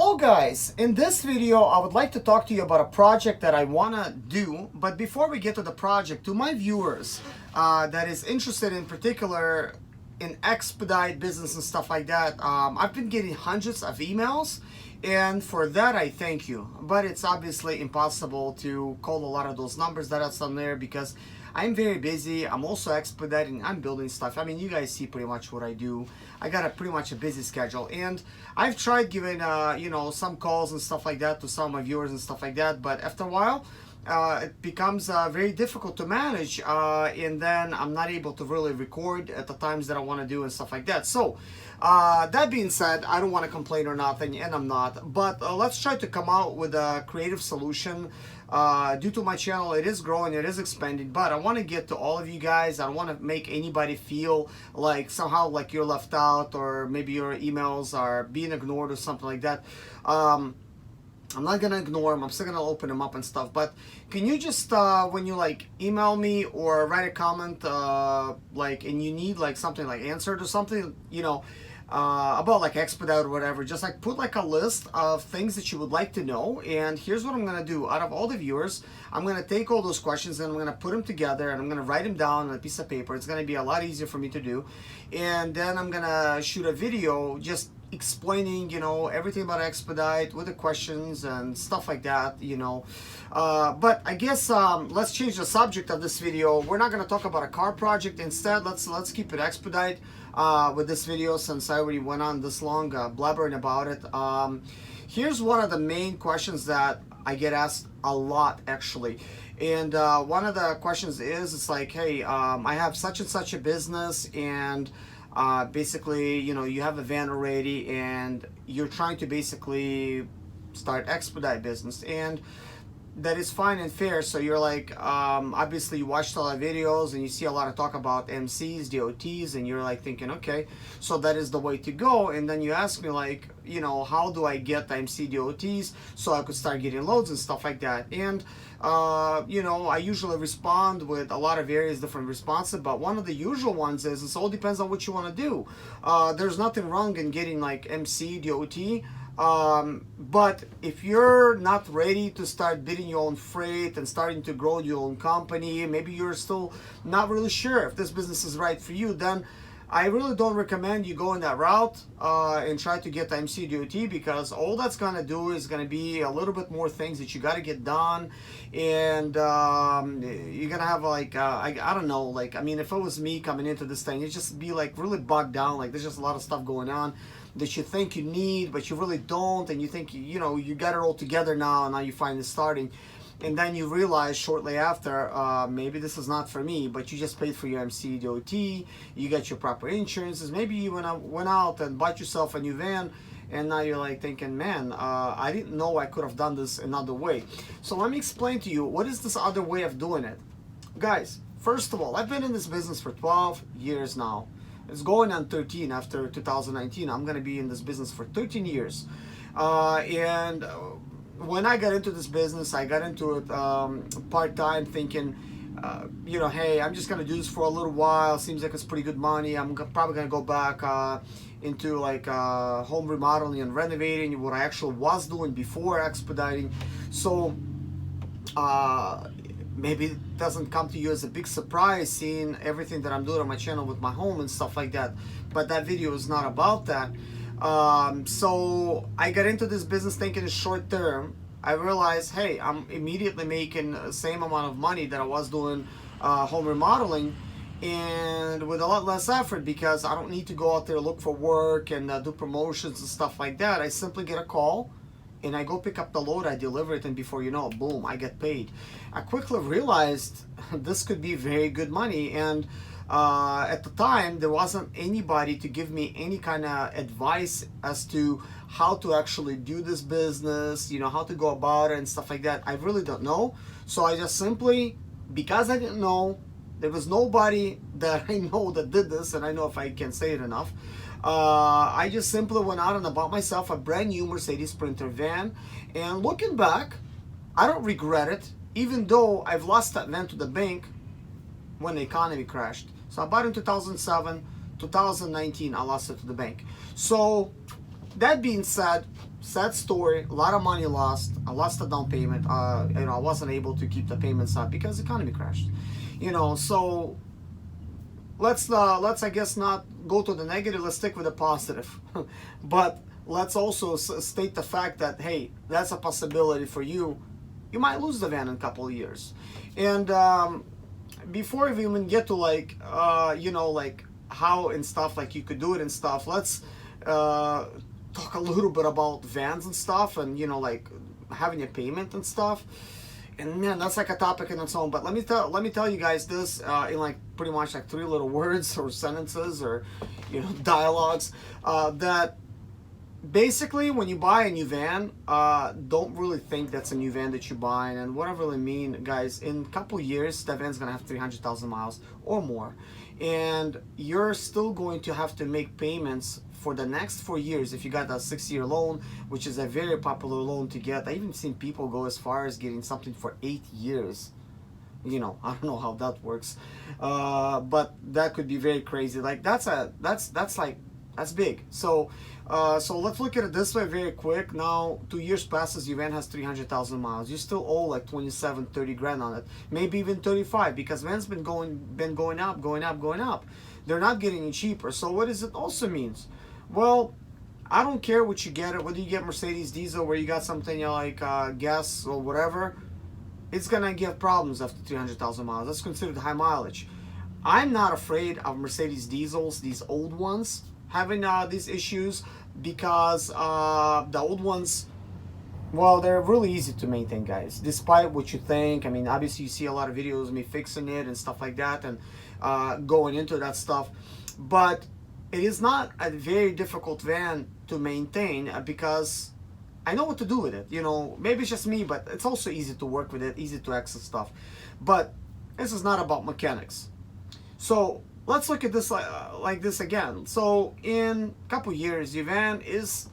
Hello guys, in this video I would like to talk to you about a project that I want to do, but before we get to the project, to my viewers that is interested in particular in Expedite Business and stuff like that, I've been getting hundreds of emails, and for that I thank you, but it's obviously impossible to call a lot of those numbers that are on there because I'm very busy. I'm also expediting. I'm building stuff. I mean, you guys see pretty much what I do. I got a pretty much a busy schedule, and I've tried giving some calls and stuff like that to some of my viewers and stuff like that. But after a while, it becomes very difficult to manage, and then I'm not able to really record at the times that I want to do and stuff like that. So that being said, I don't want to complain or nothing, and I'm not. But let's try to come out with a creative solution. Due to my channel, it is growing, it is expanding, but I want to get to all of you guys. I don't want to make anybody feel like somehow like you're left out, or maybe your emails are being ignored or something like that. I'm not gonna ignore them. I'm still gonna open them up and stuff. But can you just when you like email me or write a comment and you need like something like answered or something, about like Expedite or whatever, just like put like a list of things that you would like to know. And here's what I'm gonna do. Out of all the viewers, I'm gonna take all those questions and I'm gonna put them together and I'm gonna write them down on a piece of paper. It's gonna be a lot easier for me to do. And then I'm gonna shoot a video just explaining everything about Expedite with the questions and stuff like that. But I guess let's change the subject of this video. We're not going to talk about a car project. Instead, let's keep it Expedite with this video, since I already went on this long blabbering about it. Here's one of the main questions that I get asked a lot, actually. And one of the questions is, it's like, hey, I have such and such a business, and basically, you have a van already and you're trying to basically start Expedite Business, and that is fine and fair. So you're like, obviously you watched a lot of videos and you see a lot of talk about MCs, DOTs, and you're like thinking, okay, so that is the way to go. And then you ask me like, how do I get the MC DOTs so I could start getting loads and stuff like that. And I usually respond with a lot of various different responses, but one of the usual ones is it all depends on what you want to do. There's nothing wrong in getting like MC DOT, but if you're not ready to start bidding your own freight and starting to grow your own company, maybe you're still not really sure if this business is right for you, then I really don't recommend you going that route and try to get the MC DOT, because all that's going to do is going to be a little bit more things that you got to get done. And you're going to have like, I don't know, like, I mean, if it was me coming into this thing, it'd just be like really bogged down. Like there's just a lot of stuff going on that you think you need, but you really don't. And you think, you got it all together now, and now you find it starting. And then you realize shortly after, maybe this is not for me, but you just paid for your MC DOT, you got your proper insurances, maybe you went out and bought yourself a new van, and now you're like thinking, man, I didn't know I could have done this another way. So let me explain to you, what is this other way of doing it? Guys, first of all, I've been in this business for 12 years now. It's going on 13 after 2019. I'm going to be in this business for 13 years. When I got into this business, I got into it part-time, thinking, hey, I'm just gonna do this for a little while. Seems like it's pretty good money. I'm probably gonna go back into like home remodeling and renovating, what I actually was doing before expediting. So maybe it doesn't come to you as a big surprise seeing everything that I'm doing on my channel with my home and stuff like that. But that video is not about that. So I got into this business thinking it's short term. I realized, hey, I'm immediately making the same amount of money that I was doing home remodeling, and with a lot less effort, because I don't need to go out there, look for work and do promotions and stuff like that. I simply get a call and I go pick up the load, I deliver it, and before you know it, boom, I get paid. I quickly realized this could be very good money, and at the time there wasn't anybody to give me any kind of advice as to how to actually do this business, how to go about it and stuff like that. I really don't know. So I just simply, because I didn't know, there was nobody that I know that did this, and I know if I can say it enough, I just simply went out and bought myself a brand new Mercedes Sprinter van. And looking back, I don't regret it, even though I've lost that van to the bank when the economy crashed. So I bought it in 2007, 2019, I lost it to the bank. So that being said, sad story, a lot of money lost. I lost the down payment. I wasn't able to keep the payments up because the economy crashed. So let's I guess not go to the negative. Let's stick with the positive. But let's also state the fact that, hey, that's a possibility for you. You might lose the van in a couple of years. And before we even get to like how and stuff, like you could do it and stuff, let's talk a little bit about vans and stuff, and like having a payment and stuff. And man, that's like a topic in its own. But let me tell you guys this in like pretty much like 3 little words or sentences or dialogues, that basically when you buy a new van, don't really think that's a new van that you're buying. And what I really mean, guys, in a couple of years that van's gonna have 300,000 miles or more, and you're still going to have to make payments for the next 4 years if you got a 6-year loan, which is a very popular loan to get. I even seen people go as far as getting something for 8 years. I don't know how that works, but that could be very crazy. Like that's big. So let's look at it this way very quick. Now 2 years passes, your van has 300,000 miles. You still owe like 27-30 grand on it, maybe even 35, because van's been going up. They're not getting any cheaper. So what does it also means? Well, I don't care what you get, whether you get Mercedes diesel, where you got something like gas or whatever, it's gonna give problems after 300,000 miles. That's considered high mileage. I'm not afraid of Mercedes diesels, these old ones, having these issues, because the old ones, well, they're really easy to maintain, guys, despite what you think. I mean, obviously you see a lot of videos of me fixing it and stuff like that, and going into that stuff, but it is not a very difficult van to maintain, because I know what to do with it. Maybe it's just me, but it's also easy to work with it, easy to access stuff. But this is not about mechanics. So let's look at this like this again. So in a couple years, your van it's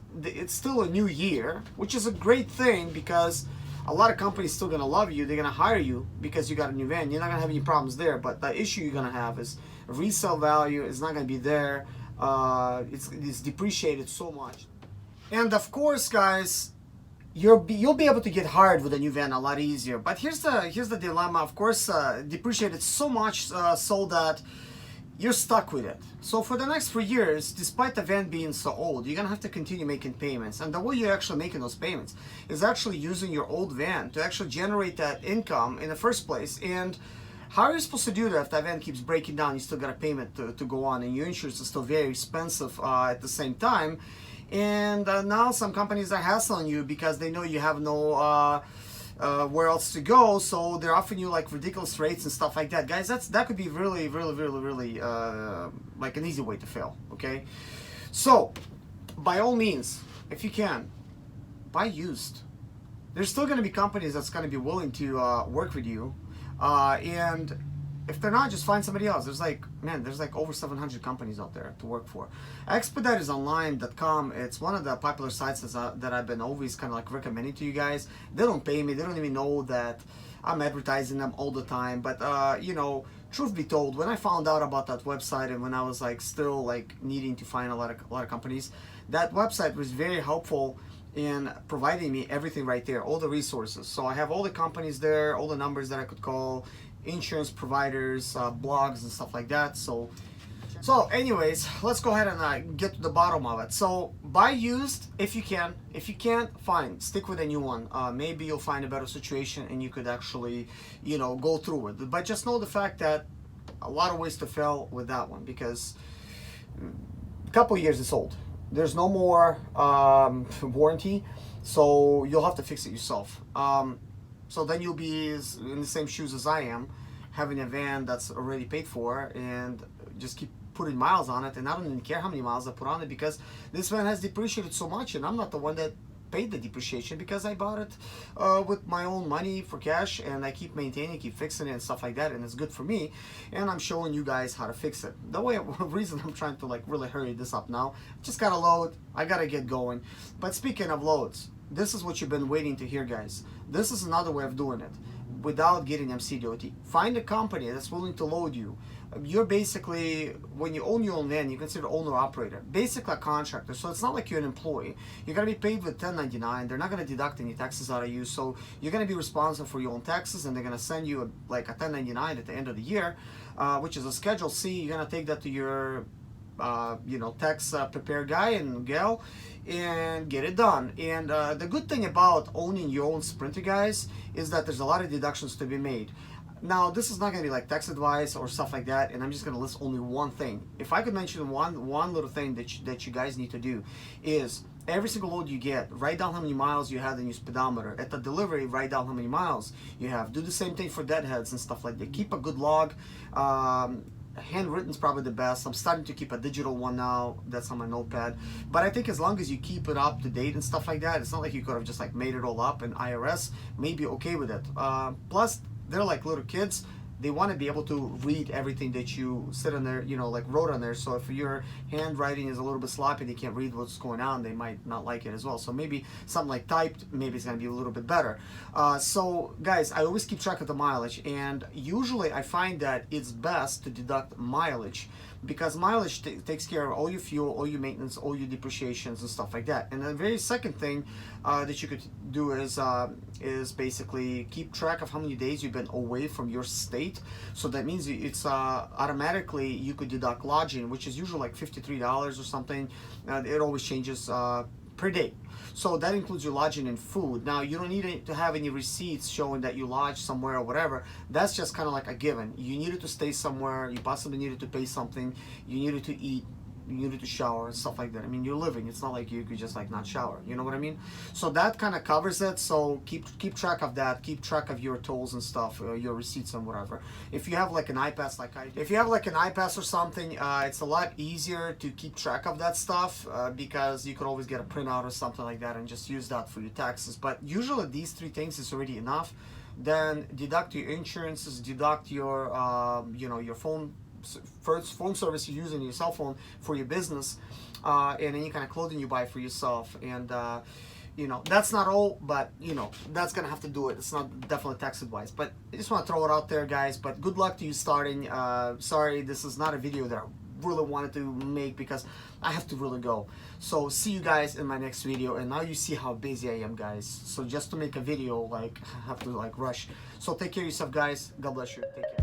still a new year, which is a great thing, because a lot of companies still gonna love you. They're gonna hire you because you got a new van. You're not gonna have any problems there. But the issue you're gonna have is resale value is not gonna be there. It's depreciated so much. And of course, guys, you'll be able to get hired with a new van a lot easier. But here's the dilemma. Of course, depreciated so much so that you're stuck with it. So for the next 3 years, despite the van being so old, you're gonna have to continue making payments. And the way you're actually making those payments is actually using your old van to actually generate that income in the first place. And how are you supposed to do that if that van keeps breaking down? You still got a payment to go on, and your insurance is still very expensive at the same time. And now some companies are hassling you because they know you have no where else to go, so they're offering you like ridiculous rates and stuff like that. Guys, that could be really like an easy way to fail. Okay, so by all means, if you can, buy used. There's still going to be companies that's going to be willing to work with you, and if they're not, just find somebody else. There's like over 700 companies out there to work for. Expeditesonline.com, it's one of the popular sites that I've been always kind of like recommending to you guys. They don't pay me. They don't even know that I'm advertising them all the time. But truth be told, when I found out about that website, and when I was like still like needing to find a lot of companies, that website was very helpful in providing me everything right there, all the resources. So I have all the companies there, all the numbers that I could call, insurance providers, blogs and stuff like that. So anyways, let's go ahead and get to the bottom of it. So buy used if you can. If you can't, fine, stick with a new one. Maybe you'll find a better situation and you could actually go through it. But just know the fact that a lot of ways to fail with that one, because a couple of years it's old. There's no more warranty, so you'll have to fix it yourself. So then you'll be in the same shoes as I am, having a van that's already paid for and just keep putting miles on it. And I don't even care how many miles I put on it, because this van has depreciated so much, and I'm not the one that paid the depreciation, because I bought it with my own money for cash, and I keep maintaining, keep fixing it and stuff like that, and it's good for me, and I'm showing you guys how to fix it. The reason I'm trying to like really hurry this up now, just got to load, I gotta get going. But speaking of loads, this is what you've been waiting to hear, guys. This is another way of doing it without getting MCDOT. Find a company that's willing to load you you're basically, when you own your own van, you consider owner operator, basically a contractor. So it's not like you're an employee. You're gonna be paid with 1099. They're not gonna deduct any taxes out of you. So you're gonna be responsible for your own taxes, and they're gonna send you like a 1099 at the end of the year, which is a Schedule C. You're gonna take that to your tax prepare guy and gal and get it done. And the good thing about owning your own Sprinter, guys, is that there's a lot of deductions to be made. Now, this is not going to be like tax advice or stuff like that, and I'm just going to list only one thing. If I could mention one little thing that you guys need to do is, every single load you get, write down how many miles you had in your speedometer. At the delivery, write down how many miles you have. Do the same thing for deadheads and stuff like that. Keep a good log. Handwritten is probably the best. I'm starting to keep a digital one now. That's on my notepad. But I think as long as you keep it up to date and stuff like that, it's not like you could have just like made it all up, and IRS may be okay with it. Plus, they're like little kids. They want to be able to read everything that you sit on there, like wrote on there. So if your handwriting is a little bit sloppy, they can't read what's going on, they might not like it as well. So maybe something like typed, maybe it's going to be a little bit better. So guys, I always keep track of the mileage, and usually I find that it's best to deduct mileage, because mileage takes care of all your fuel, all your maintenance, all your depreciations and stuff like that. And the very second thing that you could do is basically keep track of how many days you've been away from your state. So that means it's automatically you could deduct lodging, which is usually like $53 or something. It always changes per day. So that includes your lodging and food. Now, you don't need to have any receipts showing that you lodged somewhere or whatever. That's just kind of like a given. You needed to stay somewhere, you possibly needed to pay something, you needed to eat, you needed to shower and stuff like that. I mean, you're living. It's not like you could just like not shower. You know what I mean? So that kind of covers it. So keep track of that. Keep track of your tolls and stuff, your receipts and whatever. If you have like an iPass, if you have like an iPass or something, it's a lot easier to keep track of that stuff because you could always get a printout or something like that and just use that for your taxes. But usually these three things is already enough. Then deduct your insurances, deduct your your phone service you use on your cell phone for your business, and any kind of clothing you buy for yourself. And that's not all, but that's gonna have to do it. It's not definitely tax advice, but I just want to throw it out there, guys. But good luck to you starting. Sorry, this is not a video that I really wanted to make because I have to really go. So see you guys in my next video. And now you see how busy I am, guys. So just to make a video, like, I have to like rush. So take care of yourself, guys. God bless you. Take care.